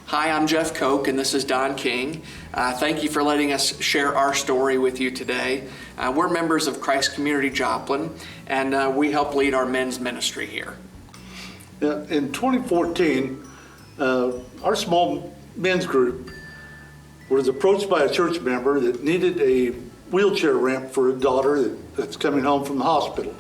Hi, I'm Jeff Koch, and this is Don King. Thank you for letting us share our story with you today. We're members of Christ Community Joplin, and we help lead our men's ministry here. In 2014, our small men's group was approached by a church member that needed a wheelchair ramp for a daughter that's coming home from the hospital.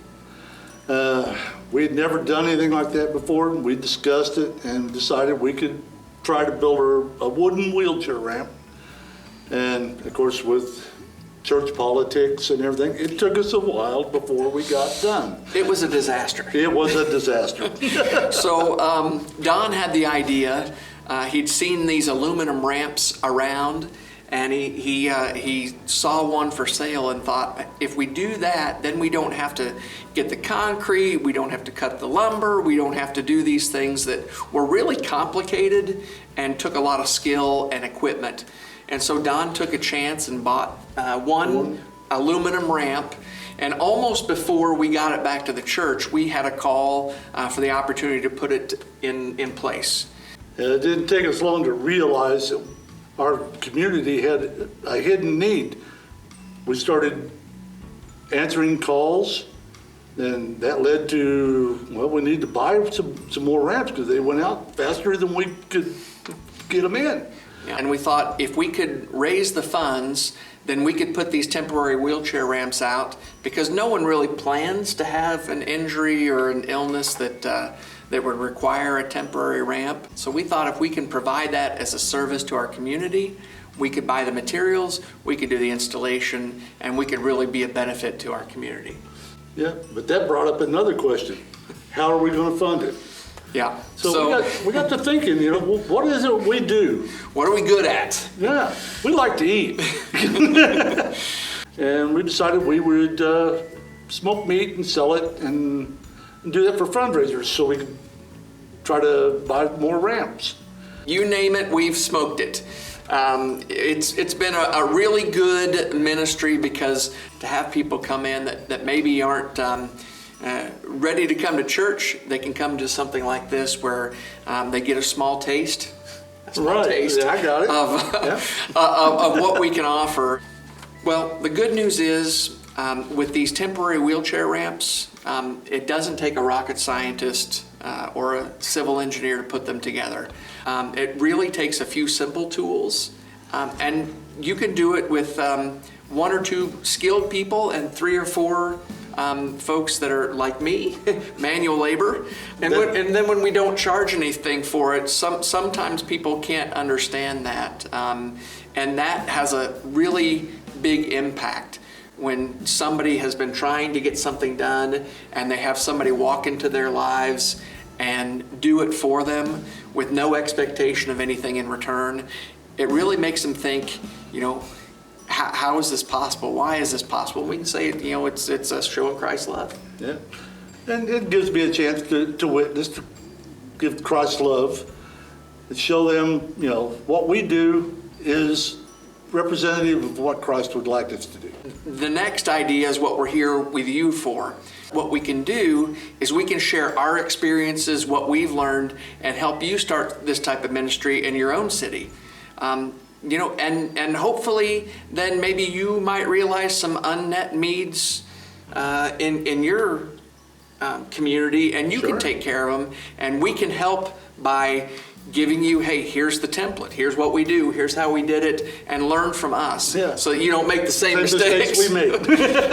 We had never done anything like that before, and we discussed it and decided we could try to build her a wooden wheelchair ramp. And of course, with church politics and everything, it took us a while before we got done. It was a disaster. It was a disaster. So Don had the idea. He'd seen these aluminum ramps around, and he saw one for sale and thought, if we do that, then we don't have to get the concrete, we don't have to cut the lumber, we don't have to do these things that were really complicated and took a lot of skill and equipment. And so Don took a chance and bought one aluminum ramp. And almost before we got it back to the church, we had a call for the opportunity to put it in place. It didn't take us long to realize that our community had a hidden need. We started answering calls, and that led to, well, we need to buy some more ramps because they went out faster than we could get them in. Yeah. And we thought if we could raise the funds, then we could put these temporary wheelchair ramps out, because no one really plans to have an injury or an illness that would require a temporary ramp. So we thought if we can provide that as a service to our community, we could buy the materials, we could do the installation, and we could really be a benefit to our community. Yeah, but that brought up another question. How are we going to fund it? Yeah. So we got to thinking, what is it we do? What are we good at? Yeah, we like to eat. And we decided we would smoke meat and sell it and do that for fundraisers so we could try to buy more ramps. You name it, we've smoked it. It's been a really good ministry, because to have people come in that maybe aren't ready to come to church, they can come to something like this where they get a small taste. Taste yeah, I got it. Of what we can offer. Well, the good news is with these temporary wheelchair ramps, it doesn't take a rocket scientist or a civil engineer to put them together. It really takes a few simple tools, and you can do it with one or two skilled people and 3 or 4 folks that are like me, manual labor. And then when we don't charge anything for it, sometimes people can't understand that. And that has a really big impact when somebody has been trying to get something done and they have somebody walk into their lives and do it for them with no expectation of anything in return. It really makes them think, how is this possible? Why is this possible? We can say, it's us showing Christ's love. Yeah, and it gives me a chance to witness, to give Christ's love, and show them, what we do is representative of what Christ would like us to do. The next idea is what we're here with you for. What we can do is we can share our experiences, what we've learned, and help you start this type of ministry in your own city. And hopefully then maybe you might realize some unmet needs in your community, and you can take care of them, and we can help by giving you, hey, here's the template, here's what we do, here's how we did it, and learn from us, so that you don't make the same mistakes we made.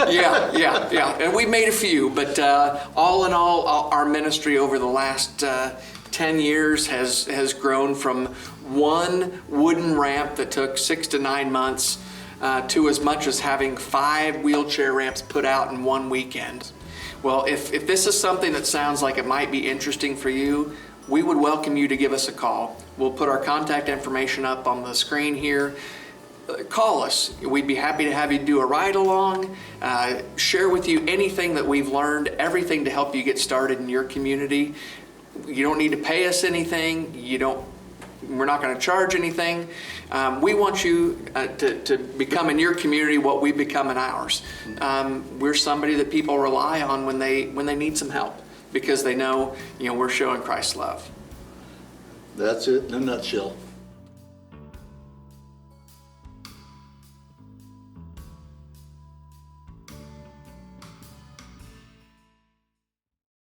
Yeah. And we made a few, but all in all, our ministry over the last 10 years has grown from one wooden ramp that took 6 to 9 months to as much as having 5 wheelchair ramps put out in one weekend. Well, if this is something that sounds like it might be interesting for you, we would welcome you to give us a call. We'll put our contact information up on the screen here. Call us. We'd be happy to have you do a ride along, share with you anything that we've learned, everything to help you get started in your community. You don't need to pay us anything. We're not going to charge anything. We want you to become in your community what we become in ours. We're somebody that people rely on when they need some help, because they know, we're showing Christ's love. That's it in a nutshell.